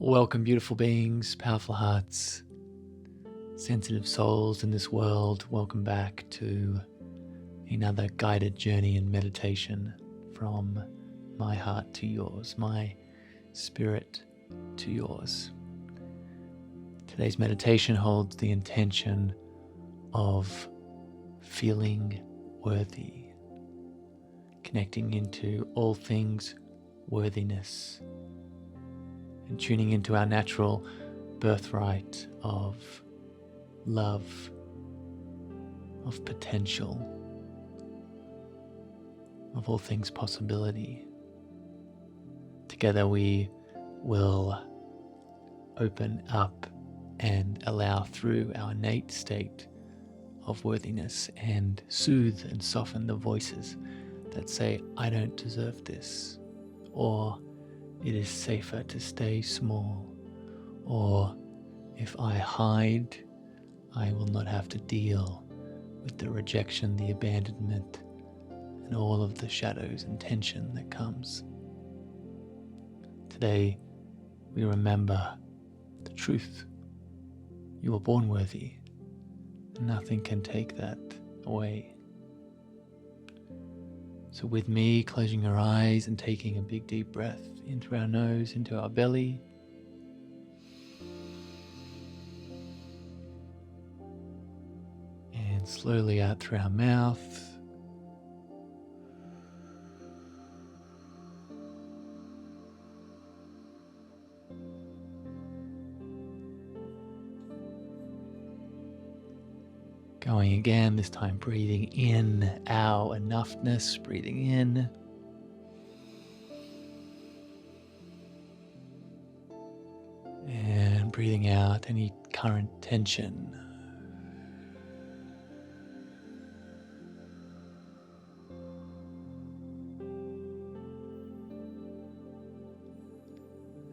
Welcome, beautiful beings, powerful hearts, sensitive souls in this world. Welcome back to another guided journey and meditation from my heart to yours, my spirit to yours. Today's meditation holds the intention of feeling worthy, connecting into all things worthiness, and tuning into our natural birthright of love, of potential, of all things possibility. Together we will open up and allow through our innate state of worthiness and soothe and soften the voices that say, I don't deserve this, or it is safer to stay small, or if I hide, I will not have to deal with the rejection, the abandonment, and all of the shadows and tension that comes. Today, we remember the truth. You were born worthy. Nothing can take that away. So with me, closing your eyes and taking a big deep breath into our nose, into our belly. And slowly out through our mouth. Going again, this time breathing in our enoughness, breathing in. And breathing out any current tension.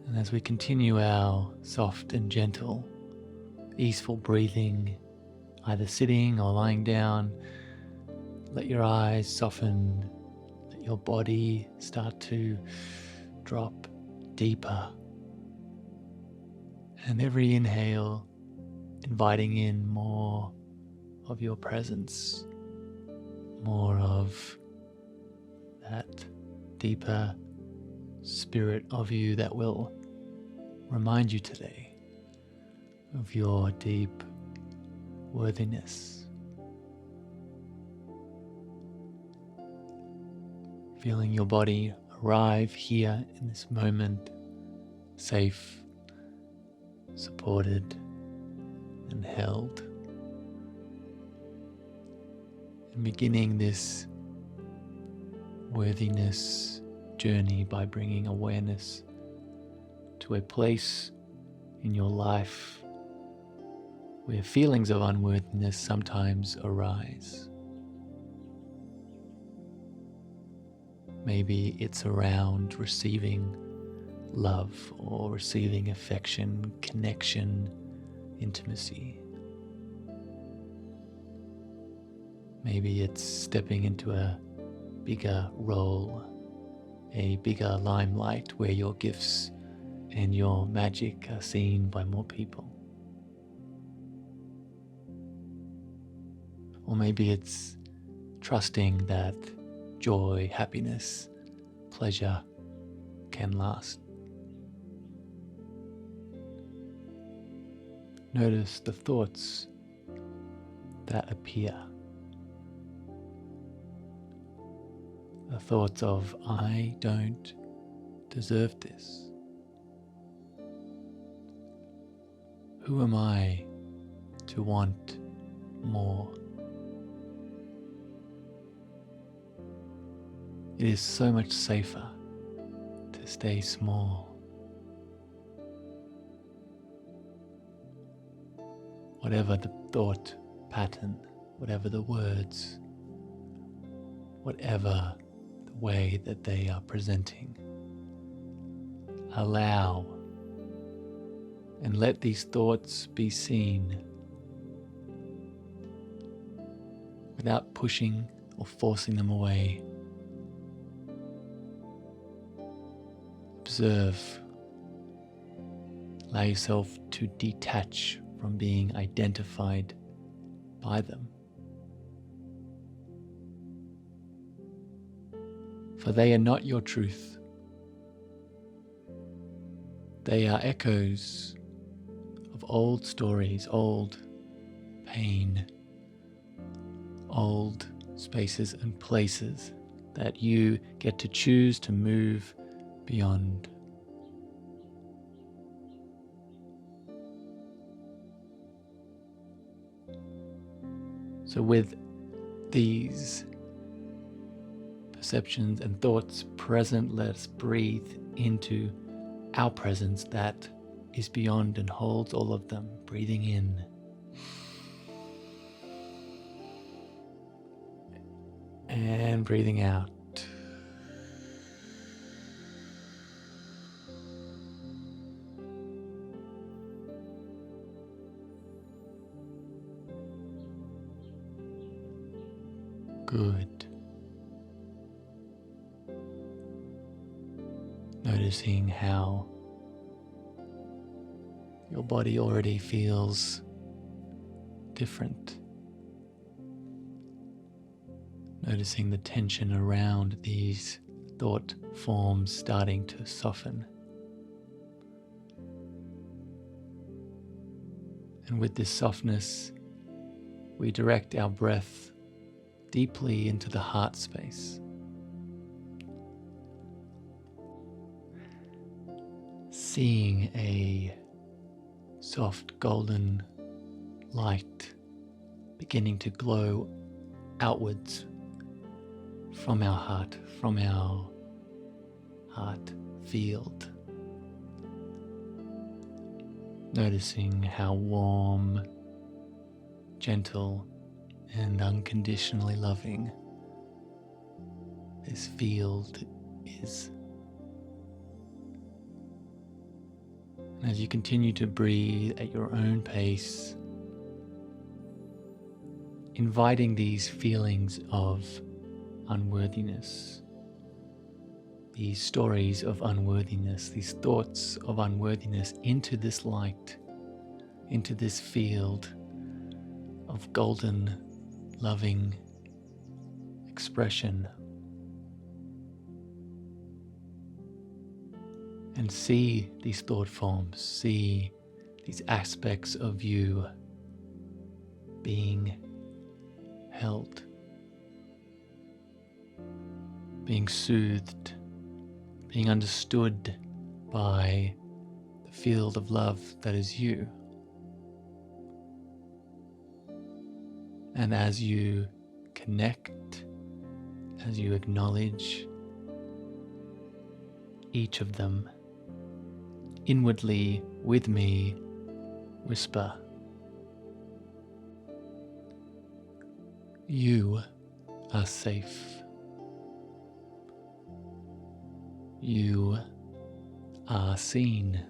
And as we continue our soft and gentle, easeful breathing, either sitting or lying down, let your eyes soften, let your body start to drop deeper. And every inhale, inviting in more of your presence, more of that deeper spirit of you that will remind you today of your deep worthiness. Feeling your body arrive here in this moment, safe, supported, and held. And beginning this worthiness journey by bringing awareness to a place in your life where feelings of unworthiness sometimes arise. Maybe it's around receiving love or receiving affection, connection, intimacy. Maybe it's stepping into a bigger role, a bigger limelight where your gifts and your magic are seen by more people. Or maybe it's trusting that joy, happiness, pleasure can last. Notice the thoughts that appear. The thoughts of, I don't deserve this. Who am I to want more? It is so much safer to stay small. Whatever the thought pattern, whatever the words, whatever the way that they are presenting, allow and let these thoughts be seen without pushing or forcing them away. Observe Allow yourself to detach from being identified by them. For they are not your truth. They are echoes of old stories, old pain, old spaces and places that you get to choose to move beyond. So with these perceptions and thoughts present, let us breathe into our presence that is beyond and holds all of them. Breathing in and breathing out. Good. Noticing how your body already feels different. Noticing the tension around these thought forms starting to soften. And with this softness, we direct our breath deeply into the heart space. Seeing a soft golden light beginning to glow outwards from our heart field. Noticing how warm, gentle, and unconditionally loving this field is. And as you continue to breathe at your own pace, inviting these feelings of unworthiness, these stories of unworthiness, these thoughts of unworthiness into this light, into this field of golden, loving expression. And see these thought forms, see these aspects of you being held, being soothed, being understood by the field of love that is you. And as you connect, as you acknowledge each of them, inwardly with me, whisper, you are safe. You are seen.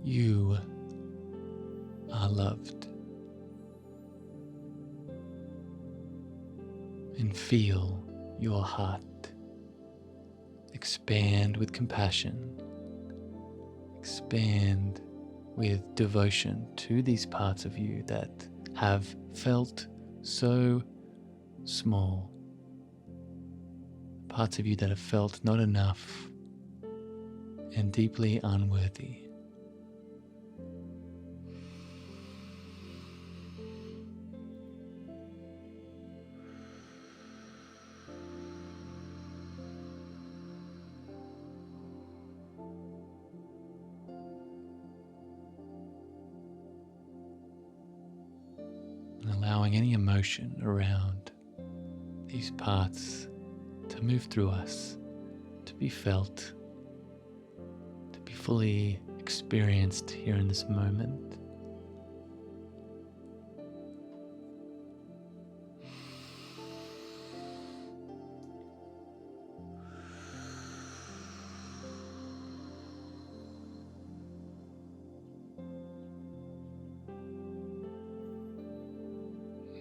You are loved. And feel your heart expand with compassion, expand with devotion to these parts of you that have felt so small, parts of you that have felt not enough and deeply unworthy. And allowing any emotion around these parts to move through us, to be felt, to be fully experienced here in this moment.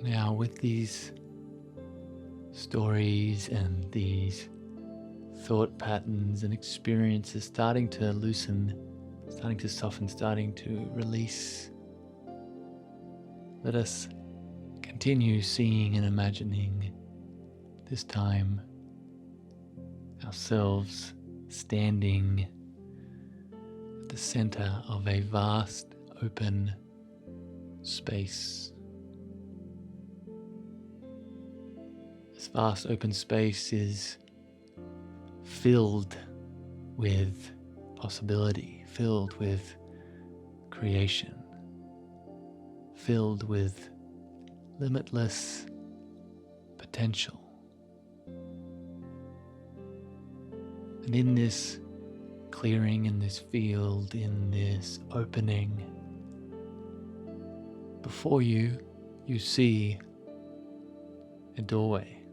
Now, with these stories and these thought patterns and experiences starting to loosen, starting to soften, starting to release, let us continue seeing and imagining, this time, ourselves standing at the center of a vast open space. This vast open space is filled with possibility, filled with creation, filled with limitless potential. And in this clearing, in this field, in this opening, before you, you see a doorway,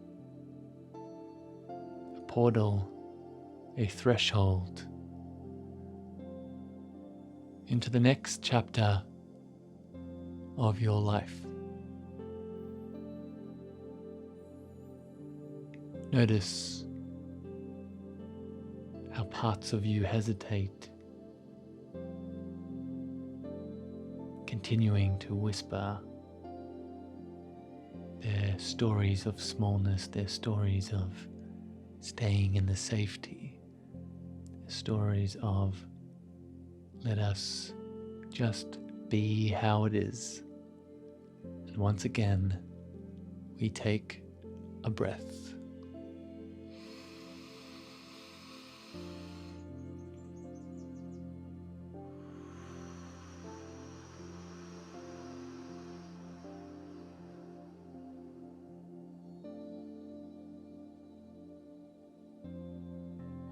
a portal, a threshold into the next chapter of your life. Notice how parts of you hesitate, continuing to whisper their stories of smallness, their stories of staying in the safety, their stories of let us just be how it is. And once again, we take a breath.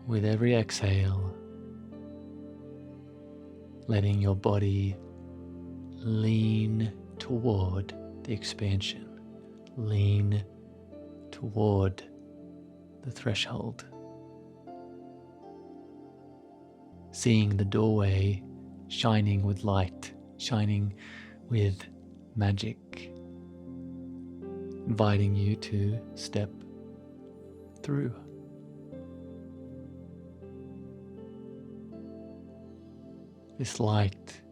With every exhale, letting your body lean toward the expansion, lean toward the threshold. Seeing the doorway shining with light, shining with magic, inviting you to step through. This light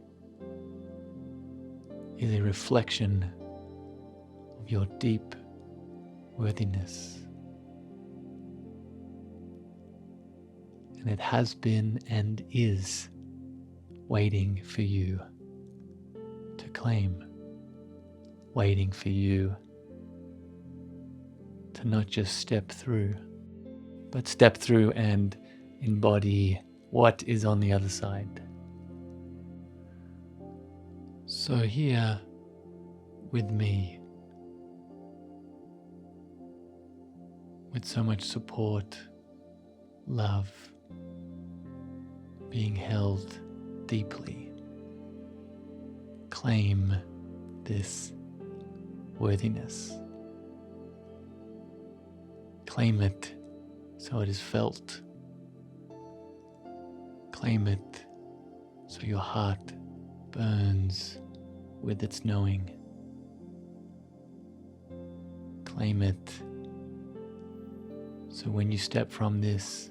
is a reflection of your deep worthiness. And it has been and is waiting for you to claim, waiting for you to not just step through, but step through and embody what is on the other side. So here with me, with so much support, love, being held deeply, claim this worthiness. Claim it so it is felt. Claim it so your heart burns with its knowing. Claim it so when you step from this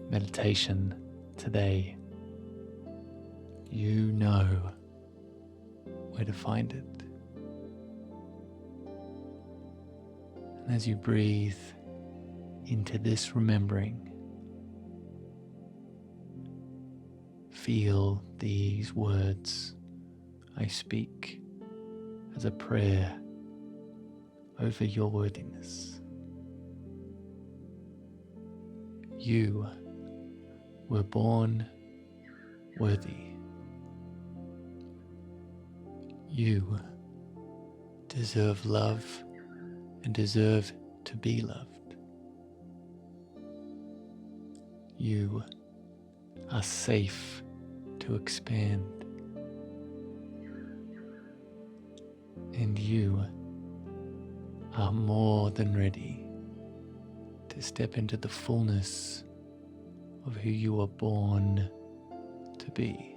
meditation today, you know where to find it. And as you breathe into this remembering, feel these words I speak as a prayer over your worthiness. You were born worthy. You deserve love and deserve to be loved. You are safe to expand. And you are more than ready to step into the fullness of who you were born to be.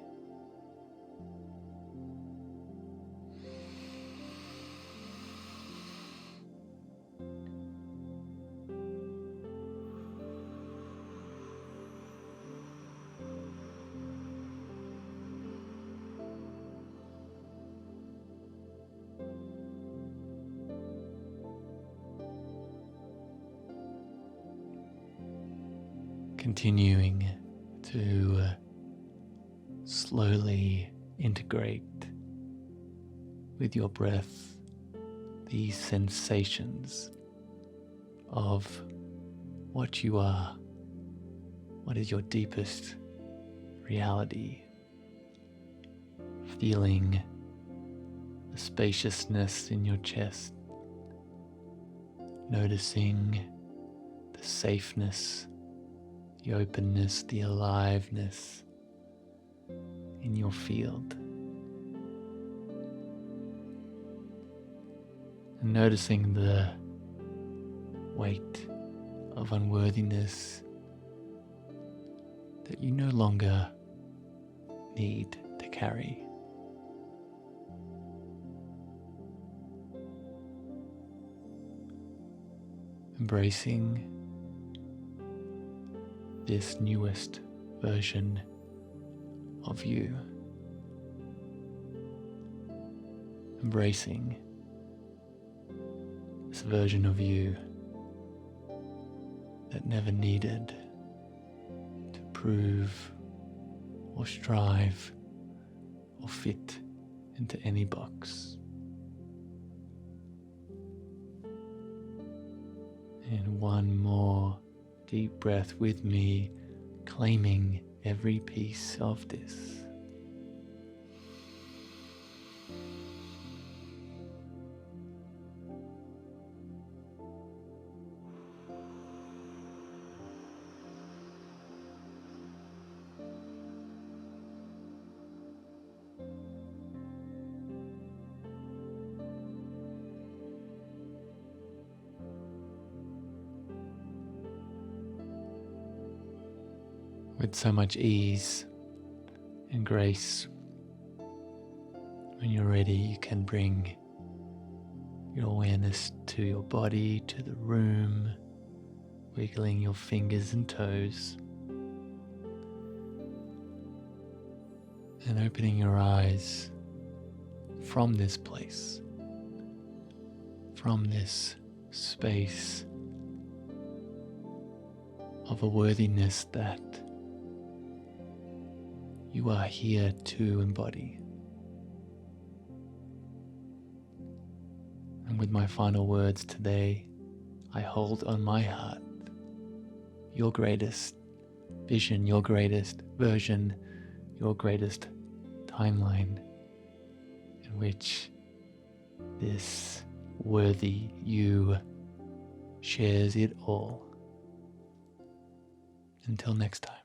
continuing to slowly integrate with your breath these sensations of what you are, what is your deepest reality, feeling the spaciousness in your chest, noticing the safeness, the openness, the aliveness in your field. And noticing the weight of unworthiness that you no longer need to carry. Embracing this newest version of you. Embracing this version of you that never needed to prove or strive or fit into any box. And one more deep breath with me, claiming every piece of this. With so much ease and grace, when you're ready, you can bring your awareness to your body, to the room, wiggling your fingers and toes, and opening your eyes from this place, from this space of a worthiness that you are here to embody. And with my final words today, I hold on my heart your greatest vision, your greatest version, your greatest timeline in which this worthy you shares it all. Until next time.